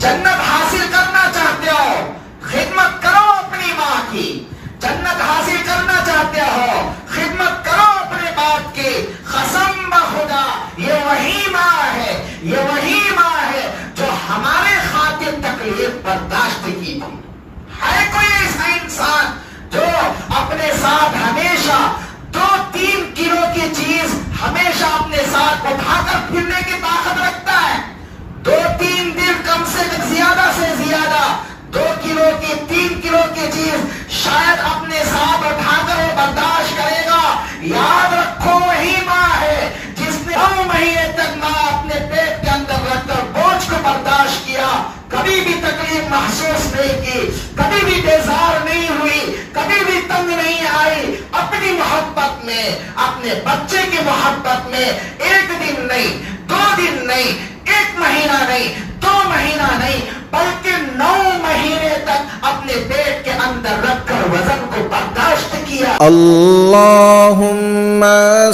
جنت حاصل کرنا چاہتے ہو خدمت کرو اپنی ماں کی، جنت حاصل کرنا چاہتے ہو خدمت کرو اپنے باپ کی۔ قسم بخدا یہ وہی ماں ہے، یہ وہی ماں ہے جو ہمارے خاطر تکلیف برداشت کی تھی۔ ہے کوئی ایسا انسان جو اپنے ساتھ ہمیشہ 2-3 کلو کی چیز ہمیشہ اپنے ساتھ اٹھا کر پھرنے کی طاقت رکھتا ہے؟ 2-3 دن کم سے کم زیادہ سے زیادہ 2 کلو کی 3 کلو کی چیز شاید اپنے ساتھ اٹھا کر وہ برداشت کرے گا۔ یاد رکھو وہی ماں ہے جس نے 9 مہینے تک ماں اپنے پیٹ کے اندر رکھ کر بوجھ کو برداشت کیا، کبھی بھی تکلیف محسوس نہیں کی، کبھی بھی بیزار نہیں ہوئی، کبھی بھی تنگ نہیں آئی۔ اپنی محبت میں، اپنے بچے کی محبت میں 1 دن نہیں، 2 دن نہیں، 1 مہینہ نہیں، 2 مہینہ نہیں، بلکہ 9 مہینے تک اپنے پیٹ کے اندر رکھ کر وزن کو برداشت کیا۔ اللہم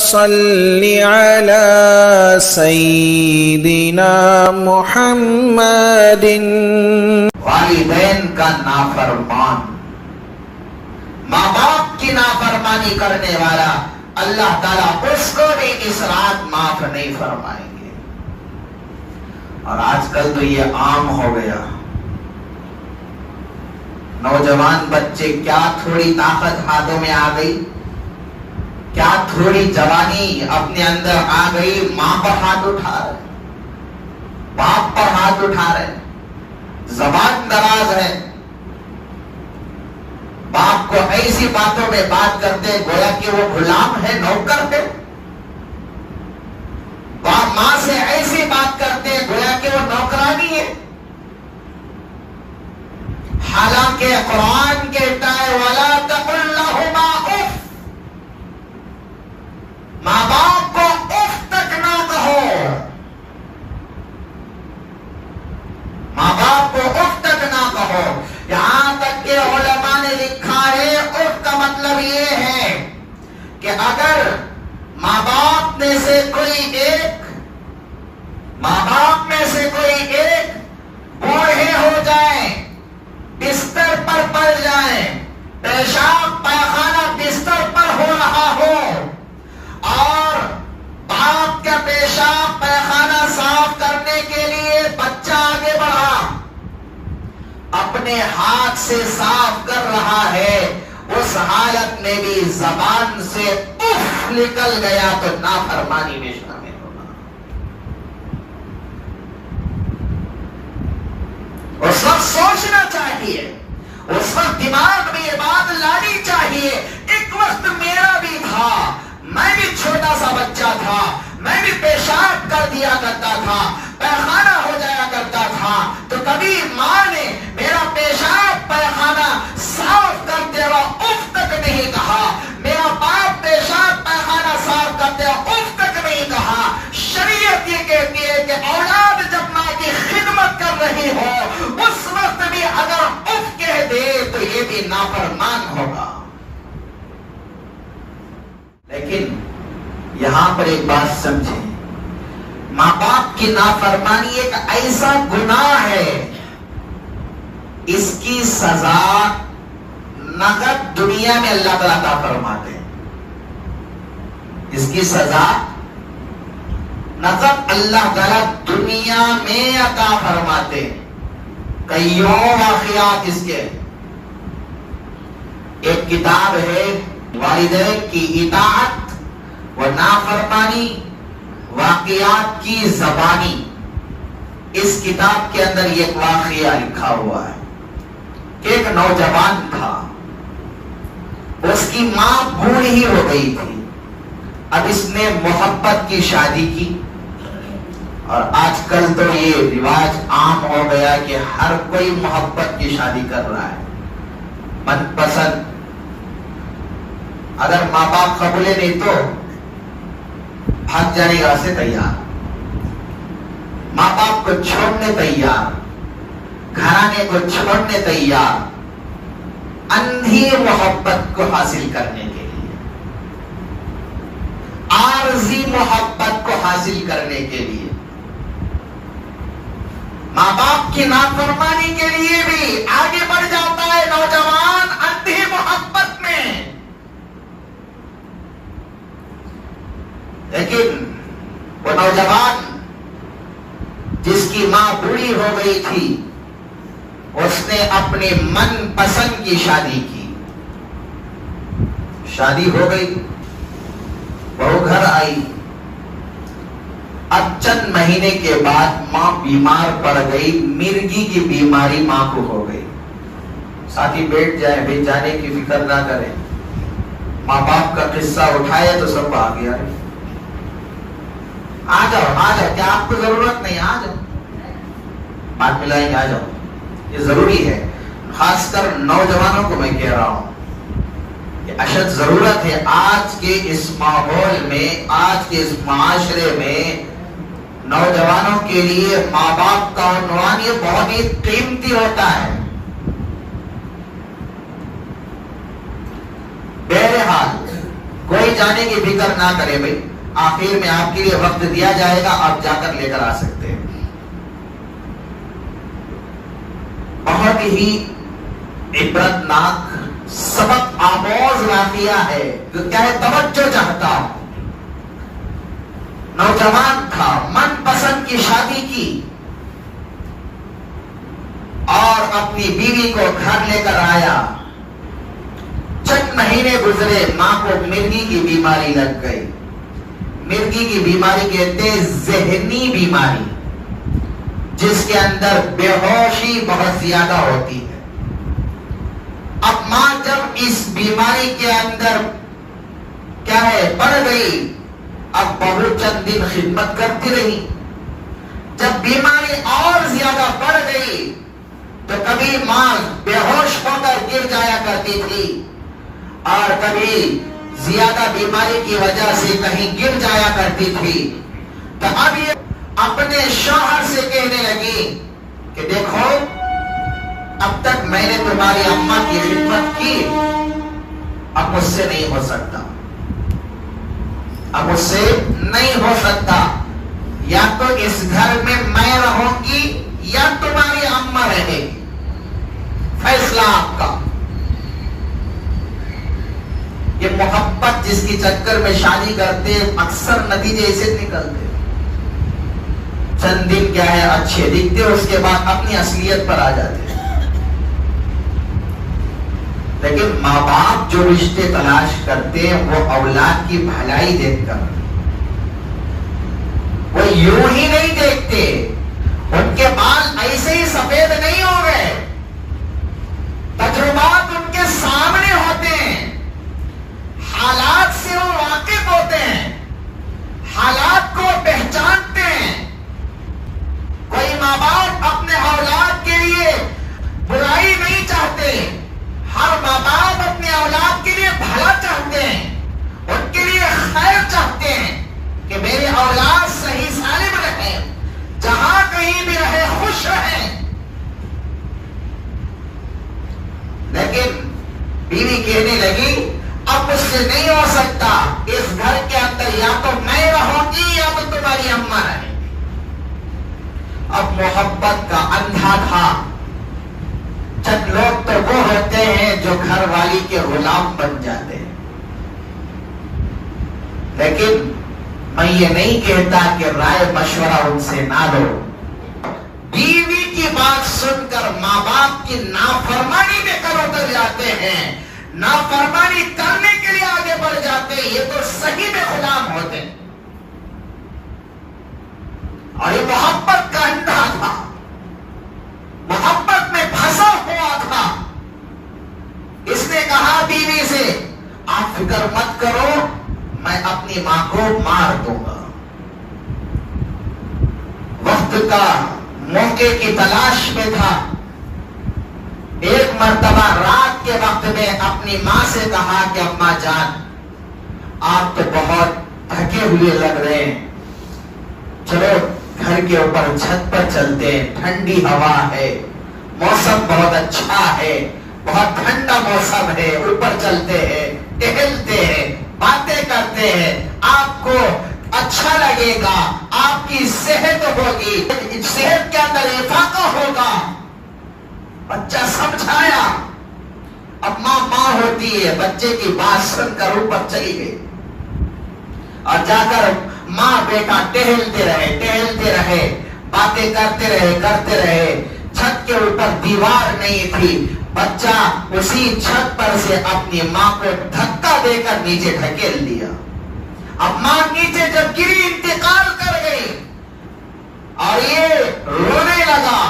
صلی علی سیدنا محمد۔ والدین کا نافرمان، ماں باپ کی نافرمانی کرنے والا اللہ تعالیٰ اس کو بھی اس رات معاف نہیں فرمائیں گے۔ اور آج کل تو یہ عام ہو گیا، نوجوان بچے کیا تھوڑی طاقت ہاتھوں میں آ گئی، کیا تھوڑی جوانی اپنے اندر آ گئی، ماں پر ہاتھ اٹھا رہے، باپ پر ہاتھ اٹھا رہے، زبان دراز ہے، باپ کو ایسی باتوں میں بات کرتے گویا کہ وہ غلام ہے، نوکر ہے، باپ ماں سے ایسی بات کرتے گویا کہ وہ نوکرانی ہے۔ حالانکہ قرآن کہتا ہے وَلَا تَقُلْ لَهُمَا اُفٍّ، ماں باپ کو اف تک نہ کہو، ماں باپ کو اف تک نہ کہو۔ یہاں تک کہ علماء نے لکھا ہے اف کا مطلب یہ ہے کہ اگر ماں باپ میں سے کوئی ایک بوڑھے ہو جائیں، بستر پر پڑ جائیں، پیشاب پاخانہ بستر پر ہو رہا ہو اور باپ کا پیشاب پاخانہ صاف کرنے کے لیے بچہ آگے بڑھا، اپنے ہاتھ سے صاف کر رہا ہے، اس حالت میں بھی زبان سے اف نکل گیا تو نافرمانی میں شامل ہوگا۔ اس وقت سوچنا چاہیے، اس وقت دماغ میں یہ بات لانی چاہیے، ایک وقت میرا بھی تھا، میں بھی چھوٹا سا بچہ تھا، میں بھی پیشاب کر دیا کرتا تھا، پیخانہ ہو جایا کرتا تھا، تو کبھی ماں نے میرا پیشاب پیخانہ صاف کرتے وقت اف تک نہیں کہا، میرا باپ پیشاب پیخانہ صاف کرتے وقت اف تک نہیں کہا۔ شریعت یہ کہتی ہے کہ اولاد جب ماں کی خدمت کر رہی ہو اس وقت بھی اگر اف کہہ دے تو یہ بھی نافرمان ہوگا۔ لیکن یہاں پر ایک بات سمجھیں، ماں باپ کی نافرمانی ایک ایسا گناہ ہے، اس کی سزا نقد دنیا میں اللہ تعالیٰ عطا فرماتے ہیں، اس کی سزا نقد اللہ تعالیٰ دنیا میں عطا فرماتے ہیں۔ کئیوں واقعات اس کے، ایک کتاب ہے والدین کی اطاعت و نافرمانی واقعات کی زبانی، اس کتاب کے اندر یہ واقعہ لکھا ہوا ہے کہ ایک نوجوان تھا، اس کی ماں بوڑھی ہو گئی تھی، اب اس نے محبت کی شادی کی، اور آج کل تو یہ رواج عام ہو گیا کہ ہر کوئی محبت کی شادی کر رہا ہے، من پسند، اگر ماں باپ قبولے نہیں تو بھاگ جانے گا سے تیار، ماں باپ کو چھوڑنے تیار، گھرانے کو چھوڑنے تیار، اندھی محبت کو حاصل کرنے کے لیے، عارضی محبت کو حاصل کرنے کے لیے۔ ماں باپ کی نافرمانی کے لیے بھی آگے بڑھ جاتا ہے نوجوان اندھی محبت میں. لیکن وہ نوجوان جس کی ماں بوڑھی ہو گئی تھی اس نے اپنے من پسند کی شادی کی. شادی ہو گئی, بہو گھر آئی. اب چند مہینے کے بعد ماں بیمار پڑ گئی, مرگی کی بیماری ماں کو ہو گئی. ساتھی بیٹھ جائے, بھی جانے کی فکر نہ کریں. ماں باپ کا قصہ اٹھائے تو سب آ گیا. آ جاؤ, کیا آپ کو ضرورت نہیں؟ آ جاؤ, بات ملائیں گے, آ جاؤ. یہ ضروری ہے, خاص کر نوجوانوں کو میں کہہ رہا ہوں کہ اشد ضرورت ہے. آج کے اس ماحول میں, آج کے اس معاشرے میں نوجوانوں کے لیے ماں باپ کا عنوان یہ بہت ہی قیمتی ہوتا ہے. بہرحال کوئی جانے کی فکر نہ کرے بھائی, آخر میں آپ کے لیے وقت دیا جائے گا, آپ جا کر لے کر آ سکتے ہیں. بہت ہی عبرتناک سبق آموز واقعہ ہے جو کیا ہے, توجہ چاہتا ہوں. نوجوان تھا, من پسند کی شادی کی اور اپنی بیوی کو گھر لے کر آیا. چند مہینے گزرے, ماں کو مرگی کی بیماری لگ گئی. مرگی کی بیماری کہتے ذہنی بیماری, جس کے اندر بے ہوشی بہت زیادہ ہوتی ہے. اب ماں جب اس بیماری کے اندر کیا ہے پڑ گئی, اب بہو چند دن خدمت کرتی رہی. جب بیماری اور زیادہ بڑھ گئی تو کبھی ماں بے ہوش ہو کر گر جایا کرتی تھی اور کبھی زیادہ بیماری کی وجہ سے کہیں گر جایا کرتی تھی. تو اب یہ اپنے شوہر سے کہنے لگی کہ دیکھو, اب تک میں نے تمہاری اماں کی خدمت کی, اب مجھ سے نہیں ہو سکتا, اب مجھ سے نہیں ہو سکتا. یا تو اس گھر میں میں رہوں گی یا تمہاری اماں رہے گی, فیصلہ آپ کا. یہ محبت جس کی چکر میں شادی کرتے اکثر نتیجے ایسے نکلتے. چند دن کیا ہے اچھے دکھتے, اس کے بعد اپنی اصلیت پر آ جاتے. لیکن ماں باپ جو رشتے تلاش کرتے ہیں وہ اولاد کی بھلائی دیکھ کر, وہ یوں ہی نہیں دیکھتے. ان کے بال ایسے ہی سفید نہیں ہو گئے, تجربات ان کے سامنے ہوتے ہیں, حالات سے وہ واقف ہوتے ہیں, حالات کو پہچانتے ہیں. کوئی ماں باپ اپنے اولاد کے لیے برائی نہیں چاہتے, ہر ماں باپ اپنے اولاد کے لیے بھلا چاہتے ہیں, ان کے لیے خیر چاہتے ہیں کہ میری اولاد صحیح سالم رہے, جہاں کہیں بھی رہے خوش رہے. لیکن بیوی کہنے لگی اب اس سے نہیں ہو سکتا, اس گھر کے اندر یا تو میں رہوں گی یا تو تمہاری اماں رہے گی. اب محبت کا اندھا تھا. چند لوگ تو وہ ہوتے ہیں جو گھر والی کے غلام بن جاتے ہیں. لیکن میں یہ نہیں کہتا کہ رائے مشورہ ان سے نہ لو. بیوی کی بات سن کر ماں باپ کی نافرمانی میں کر اتر جاتے ہیں, نافرمانی کرنے کے لیے آگے بڑھ جاتے ہیں, یہ تو صحیح میں غلام ہوتے ہیں. اور یہ محبت کا اندھا تھا, محبت میں پھنسا ہوا تھا. اس نے کہا بیوی سے آپ فکر مت کرو, میں اپنی ماں کو مار دوں گا. وقت کا موقع کی تلاش میں تھا. ایک مرتبہ رات کے وقت میں اپنی ماں سے کہا کہ اماں جان آپ تو بہت تھکے ہوئے لگ رہے ہیں, چلو گھر کے اوپر چھت پر چلتے ہیں, ٹھنڈی ہوا ہے, موسم بہت اچھا ہے, بہت ٹھنڈا موسم ہے, اوپر چلتے ہیں, ٹہلتے ہیں, باتیں کرتے ہیں, آپ کو اچھا لگے گا، آپ کی صحت ہوگی، صحت کے اندر افاقہ ہوگا. بچہ سمجھایا. اب ماں ہوتی ہے، بچے کی بات سن کر اوپر چلی گئی اور جا کر ماں بیٹا ٹہلتے رہے، باتیں کرتے رہے. چھت کے اوپر دیوار نہیں تھی، بچہ اسی چھت پر سے اپنی ماں کو دھکا دے کر نیچے ڈھکیل دیا. اب ماں نیچے جب گری انتقال کر گئی اور یہ رونے لگا.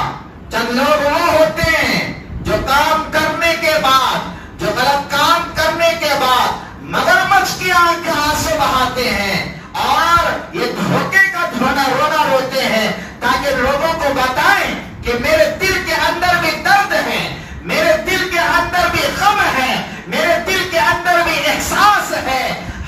چند لوگ وہ ہوتے ہیں جو کام کرنے کے بعد، جو غلط کام کرنے کے بعد مگرمچھ کی آنکھ آنسو بہاتے ہیں اور یہ دھوکے کا رونا روتے ہیں تاکہ لوگوں کو بتائیں کہ میرے دل کے اندر بھی درد ہے، میرے دل کے اندر بھی غم ہے، میرے دل کے اندر بھی احساس ہے.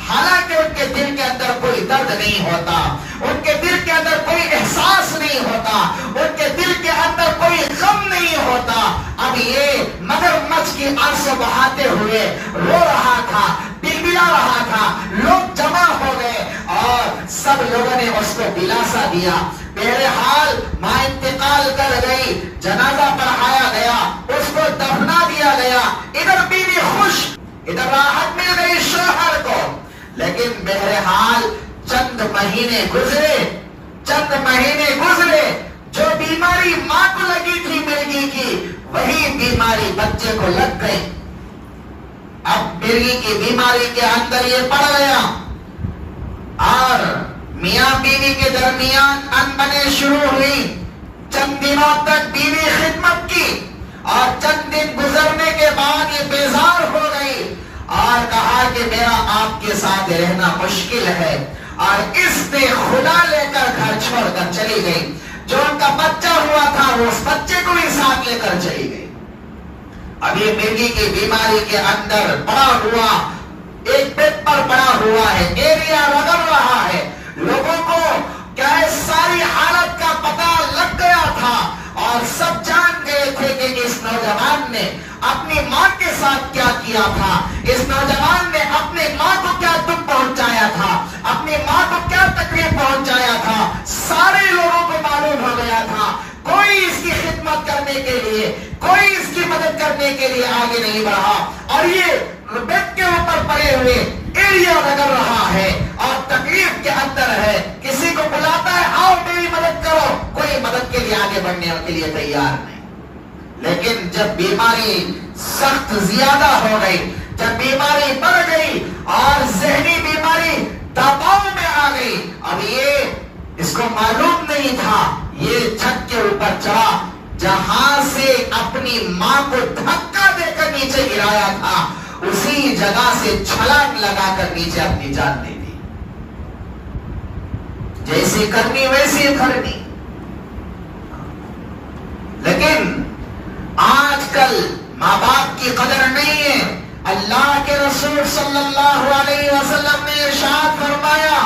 حالانکہ ان کے دل کے اندر کوئی درد نہیں ہوتا، ان کے دل کے اندر کوئی احساس نہیں ہوتا، ان کے دل کے اندر کوئی غم نہیں ہوتا. اب یہ مگرمچھ کی آنسو بہاتے ہوئے رو رہا تھا، بلبلا رہا تھا. لوگ جمع ہو گئے اور سب لوگوں نے اس کو دلاسا دیا. بہرحال ماں انتقال کر گئی، جنازہ پڑھایا گیا، اس کو دفنا دیا گیا. ادھر بیوی خوش، ادھر راحت مل گئی شوہر کو. لیکن بہرحال چند مہینے گزرے، جو بیماری ماں کو لگی تھی مرغی کی، وہی بیماری بچے کو لگ گئی. اب مرغی کی بیماری کے اندر یہ پڑ گیا اور میاں بیوی کے درمیان انبنیں شروع ہوئی. چند دنوں تک بیوی خدمت کی اور چند دن گزرنے کے بعد یہ بیزار ہو گئی اور کہا کہ میرا آپ کے ساتھ رہنا مشکل ہے، اور اس نے خدا لے کر گھر چھوڑ کر چلی گئی. جو ان کا بچہ ہوا تھا وہ اس بچے کو بھی ساتھ لے کر چلی گئی. اب یہ مرغی کی بیماری کے اندر پڑا ہوا، ایک بیڈ پر پڑا ہوا ہے، ایریا رگڑ رہا ہے. لوگوں کو کیا اس ساری حالت کا پتہ لگ گیا تھا اور سب جان گئے تھے کہ اس نوجوان نے اپنی ماں کے ساتھ کیا کیا تھا، اس نوجوان نے اپنی ماں کو کیا دکھ پہنچایا تھا، اپنی ماں کو کیا تکلیف پہنچایا تھا. سارے لوگوں کو معلوم ہو گیا تھا. کوئی اس کی خدمت کرنے کے لیے، کوئی اس کی مدد کرنے کے لیے آگے نہیں بڑھا اور یہ بیڈ کے اوپر پڑے ہوئے ایریا رگڑ رہا ہے اور تکلیف کے اندر ہے. کسی کو بلاتا ہے آؤ میری مدد کرو، کوئی مدد کے لیے آگے بڑھنے کے لیے تیار نہیں. لیکن جب بیماری سخت زیادہ ہو گئی، جب بیماری بڑھ گئی اور ذہنی بیماری دباؤ میں آ گئی، اب یہ اس کو معلوم نہیں تھا. یہ چھت کے اوپر چڑھا جہاں سے اپنی ماں کو دھکا دے کر نیچے گرایا تھا، اسی جگہ سے چھلانگ لگا کر نیچے اپنی جان دے دی. جیسی کرنی ویسی کرنی. لیکن آج کل ماں باپ کی قدر نہیں ہے. اللہ کے رسول صلی اللہ علیہ وسلم نے ارشاد فرمایا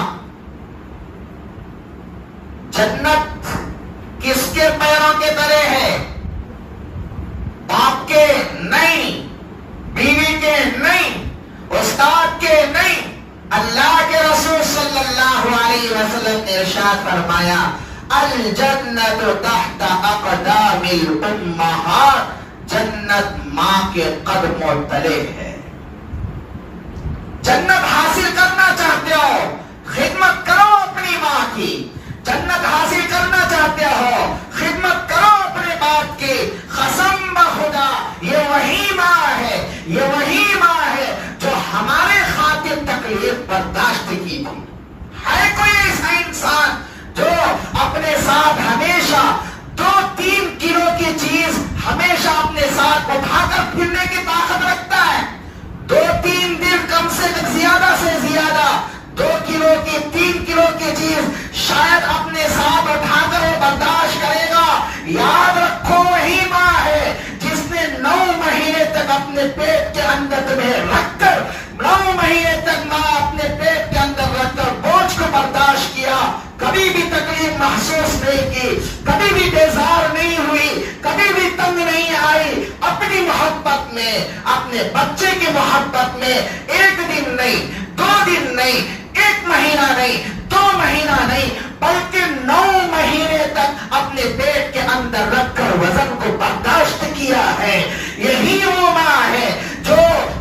جنت کس کے پیروں کے تلے ہے؟ باپ کے نہیں، بیوی کے نہیں، استاد کے نہیں. اللہ کے رسول صلی اللہ علیہ وسلم نے ارشاد فرمایا الجنت تحت اقدام الامہات، جنت ماں کے قدموں تلے ہے. جنت حاصل کرنا چاہتے ہو، خدمت کرو اپنی ماں کی. جنت حاصل کرنا چاہتے ہو، خدمت کرو اپنے باپ کی. قسم بخدا یہ وہی ماں ہے، یہ وہی ماں ہے جو ہمارے خاطر تکلیف برداشت کی تھی. ہے کوئی ایسا انسان جو اپنے ساتھ ہمیشہ 2-3 کلو کی چیز ہمیشہ اپنے ساتھ اٹھا کر پھرنے کی طاقت رکھتا ہے؟ 2-3 دن کم سے زیادہ 2 کلو کی 3 کلو کی چیز شاید اپنے ساتھ اٹھا کر وہ برداشت کرے گا. یاد رکھو وہی ماں ہے جس نے 9 مہینے تک اپنے پیٹ کے اندر تمہیں رکھ کر 9 مہینے تک ماں اپنے پیٹ کے اندر رکھ کر بوجھ کو برداشت کیا. کبھی بھی تکلیف محسوس نہیں کی، کبھی بھی بیزار نہیں ہوئی، کبھی بھی تنگ نہیں آئی. اپنی محبت میں، اپنے بچے کی محبت میں 1 دن نہیں، 2 دن نہیں، 1 مہینہ نہیں، 2 مہینہ نہیں، بلکہ 9 مہینے تک اپنے پیٹ کے اندر رکھ کر وزن کو برداشت کیا ہے۔ یہی وہ ماں ہے جو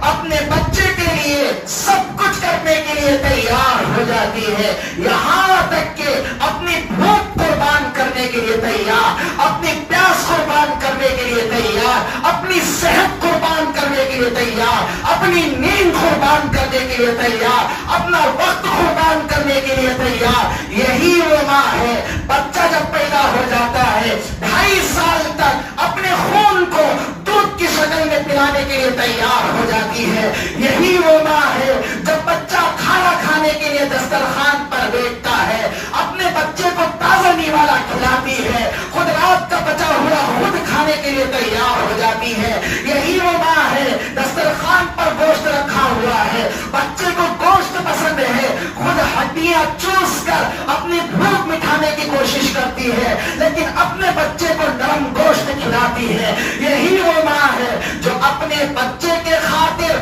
اپنے بچے کے لیے سب کچھ کرنے کے لیے تیار ہو جاتی ہے، یہاں تک کہ اپنی بھوک قربان کرنے کے لیے تیار، اپنی پیاس قربان کرنے کے لیے تیار، اپنی صحت قربان کرنے کے لیے تیار، اپنی نیند قربان کرنے کے لیے تیار، اپنا وقت قربان کرنے کے لیے تیار۔ یہی وہ ماں ہے، بچہ جب پیدا ہو جاتا ہے 2.5 سال تک اپنے خون کو دودھ کی شکل میں پلانے کے لیے تیار ہو جاتی ہے۔ یہی وہ ماں ہے جب بچہ کھانا کھانے کے لیے دسترخوان پر بیٹھتا ہے، اپنے بچے کو تازہ نیوالا کھلاتی ہے، خود رات کا بچا ہوا خود کھانے کے لیے تیار ہو جاتی ہے۔ یہی وہ ماں ہے، دسترخوان پر گوشت رکھا ہوا ہے، بچے کو گوشت پسند ہے، خود ہڈیاں چوس کر اپنی بھوک مٹھانے کی کوشش کرتی ہے، لیکن اپنے بچے کو نرم گوشت کھلاتی ہے۔ یہی وہ ماں ہے جو اپنے بچے کے خاطر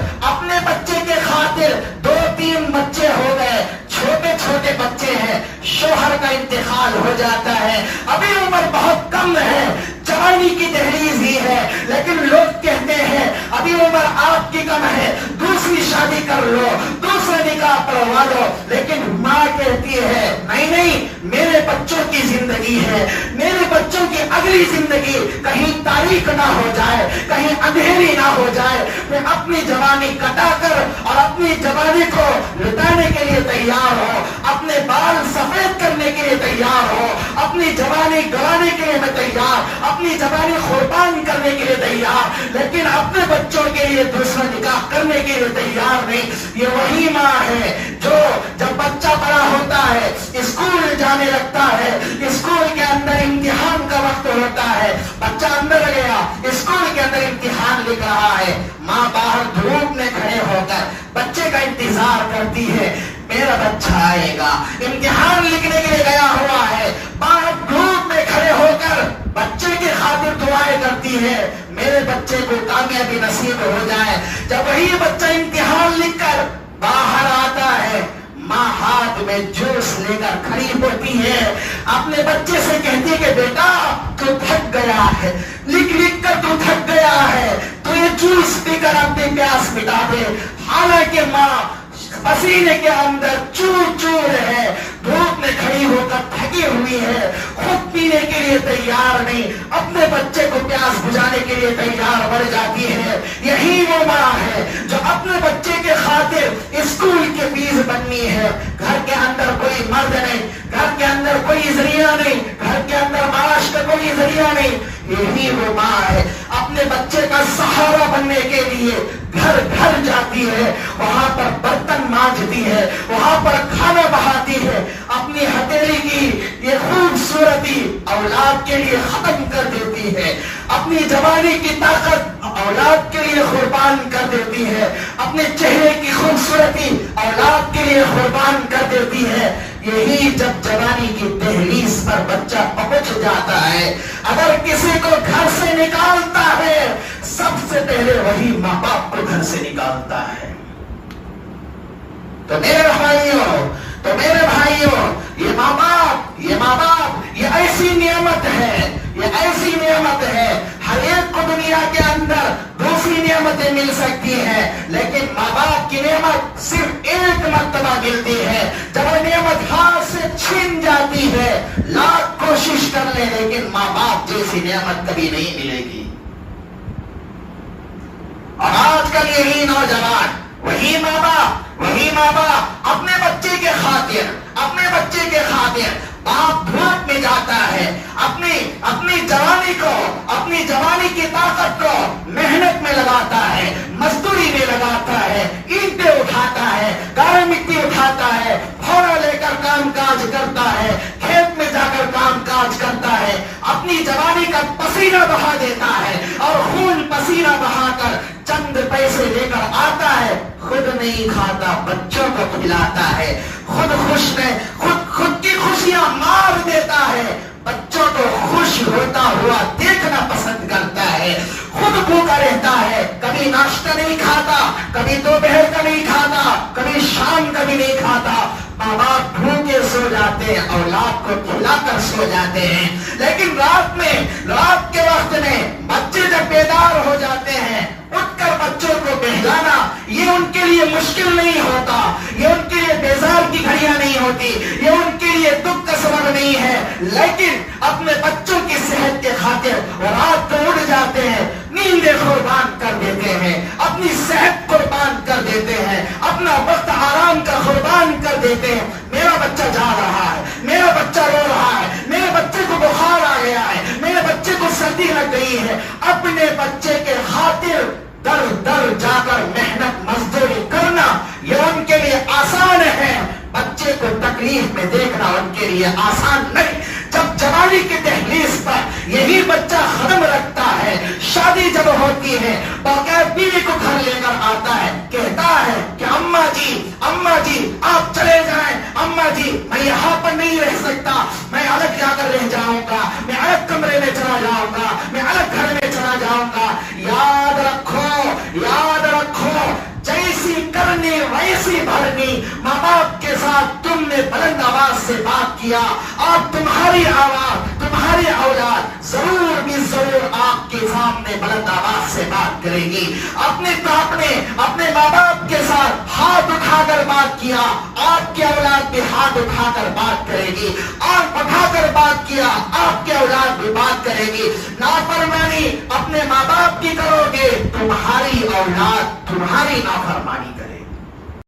2-3 بچے ہو گئے، چھوٹے چھوٹے بچے ہیں، شوہر کا انتقال ہو جاتا ہے، ابھی عمر بہت کم ہے، جوانی کی دہلیز ہی ہے، لیکن لوگ کہتے ہیں ابھی عمر آپ کی کم ہے، دوسری شادی کر لو، دوسرا نکاح پڑھوا لو، لیکن ماں کہتی ہے نہیں، میرے بچوں کی زندگی ہے، میرے بچوں کی اگلی زندگی کہیں تاریک نہ ہو جائے، کہیں اندھیری نہ ہو جائے، میں اپنی جوانی کٹا کر اور اپنی جوانی کو لٹانے کے لیے تیار ہو، اپنے بال سفید کرنے کے لیے تیار ہو، اپنی جوانی گوانے کے لیے میں تیار، اپنی جوانی قربان کرنے کے لیے تیار، لیکن اپنے بچوں کے لیے دوسرا نکاح کرنے کے لیے تیار نہیں۔ یہ وہی ماں ہے جو جب بچہ بڑا ہوتا ہے، اسکول جانے لگتا ہے، اسکول کے اندر امتحان کا وقت ہوتا ہے، بچہ اندر گیا، اسکول کے اندر امتحان لکھ رہا ہے، ماں باہر دھوپ میں کھڑے ہو کر بچے کا انتظار کرتی ہے، میرا بچہ آئے گا، امتحان لکھنے کے لیے گیا ہوا ہے، باہر دھوپ میں کھڑے ہو کر بچے کی خاطر دعائیں کرتی ہے، میرے بچے کو کامیابی نصیب ہو جائے۔ جب وہی بچہ امتحان لکھ کر باہر آتا ہے، ماں ہاتھ میں جوس لے کر کھڑی ہوتی ہے، اپنے بچے سے کہتی ہے کہ بیٹا تو تھک گیا ہے، لکھ لکھ کر تو تھک گیا ہے، تو یہ جوس پی کر اپنی پیاس مٹا دے۔ حالانکہ ماں پسینے کے اندر چور چور ہے، دھوپ میں کھڑی ہو کر تھکی ہوئی ہے، خود پینے کے لیے تیار نہیں، اپنے بچے کو پیاس بجھانے کے لیے تیار بڑھ جاتی ہے۔ یہی وہ ماں ہے جو اپنے بچے کے خاطر اسکول کی فیس بننی ہے، گھر کے اندر کوئی مرد نہیں، گھر کے اندر کوئی ذریعہ نہیں، گھر کے اندر معاش کا کوئی ذریعہ نہیں۔ یہی وہ ماں ہے اپنے بچے کا سہارا بننے کے لیے گھر گھر جاتی ہے، وہاں پر برتن مانجتی ہے، وہاں پر کھانا بہاتی ہے، اپنی ہتھیلی کی یہ خوبصورتی اولاد کے لیے ختم کر دیتی ہے، اپنی جوانی کی طاقت اولاد کے لیے قربان کر دیتی ہے، اپنے چہرے کی خوبصورتی اولاد کے لیے قربان کر دیتی ہے۔ یہی جب جوانی کی دہلیز پر بچہ پہنچ جاتا ہے، اگر کسی کو گھر سے نکالتا ہے، سب سے پہلے وہی ماں باپ کو گھر سے نکالتا ہے۔ تو میرے بھائیوں یہ ماں باپ یہ ایسی نعمت ہے، ہر ایک کو دنیا کے اندر دوسری نعمتیں مل سکتی ہیں، لیکن ماں باپ کی نعمت صرف ایک مرتبہ ملتی ہے، جب وہ نعمت ہاتھ سے چھین جاتی ہے، لاکھ کوشش کر لیں لیکن ماں باپ جیسی نعمت کبھی نہیں ملے گی۔ اور آج کل یہی نوجوان وہی ماں باپ اپنے بچے کے خاطر باپ دھوپ میں جاتا ہے، اپنی جوانی کی طاقت کو محنت میں لگاتا ہے، مزدوری میں لگاتا ہے، اینٹیں اٹھاتا ہے، گارے مٹی اٹھاتا ہے، پھوڑا لے کر کام کاج کرتا ہے، کھیت میں جا کر کام کاج کرتا ہے، اپنی جوانی کا پسینہ بہا دیتا ہے اور خون پسینہ بہا کر چند پیسے لے کر آتا ہے، خود نہیں کھاتا، بچوں کو کھلاتا ہے، خود کی خوشیاں مار دیتا ہے، بچوں کو خوش ہوتا ہوا دیکھنا پسند کرتا ہے، خود بھوکا رہتا ہے، کبھی ناشتہ نہیں کھاتا، کبھی دوپہر کا نہیں کھاتا، کبھی شام کا بھی نہیں کھاتا، ماں باپ بھوکے سو جاتے ہیں، اولاد کو کھلا کر سو جاتے ہیں، لیکن رات کے وقت میں بچے جب بیدار ہو جاتے ہیں، اٹھ کر بچوں کو بہلانا یہ ان کے لیے مشکل نہیں ہوتا، یہ ان کے لیے بیزار کی گھڑیاں نہیں ہوتی، یہ ان کے لیے دکھ کا سبب نہیں ہے، لیکن اپنے بچوں کی صحت کے خاطر وہ رات کو اٹھ جاتے ہیں، نیندیں قربان کر دیتے ہیں، اپنی صحت قربان کر دیتے ہیں، اپنا وقت آرام کا قربان کر دیتے ہیں۔ میرا بچہ جا رہا ہے، میرا بچہ رو رہا ہے، میرے بچے کو بخار آ گیا ہے، میرے بچے کو سردی لگ گئی ہے، اپنے بچے کے خاطر در در جا کر محنت مزدوری کرنا یہ ان کے لیے آسان ہے، بچے کو تکلیف میں دیکھنا ان کے لیے آسان نہیں۔ جب جوانی کی دہلیز پر یہی بچہ قدم رکھتا ہے، شادی جب ہوتی ہے، باقاعدہ بیوی کو گھر لے کر آتا ہے، کہتا ہے کہ اماں جی آپ چلے جائیں، اماں جی میں یہاں پر نہیں رہ سکتا، میں الگ جا کر رہ جاؤں گا، میں الگ کمرے میں چلا جاؤں گا، میں الگ گھر میں چلا جاؤں گا۔ یاد رکھو جیسی کرنی ویسی بھرنی، ماں باپ کے ساتھ تم نے بلند آواز سے بات کیا، اور تمہاری آواز، تمہاری اولاد ضرور بھی ضرور آپ کے سامنے بلند آواز سے بات کرے گی۔ اپنے ماں باپ کے ساتھ ہاتھ اٹھا کر بات کیا، آپ کی اولاد بھی ہاتھ اٹھا کر بات کرے گی، آنکھ اٹھا کر بات کیا، آپ کی اولاد بھی بات کرے گی۔ نافرمانی اپنے ماں باپ کی کرو گے، تمہاری اولاد تمہاری نافرمانی کرے گی۔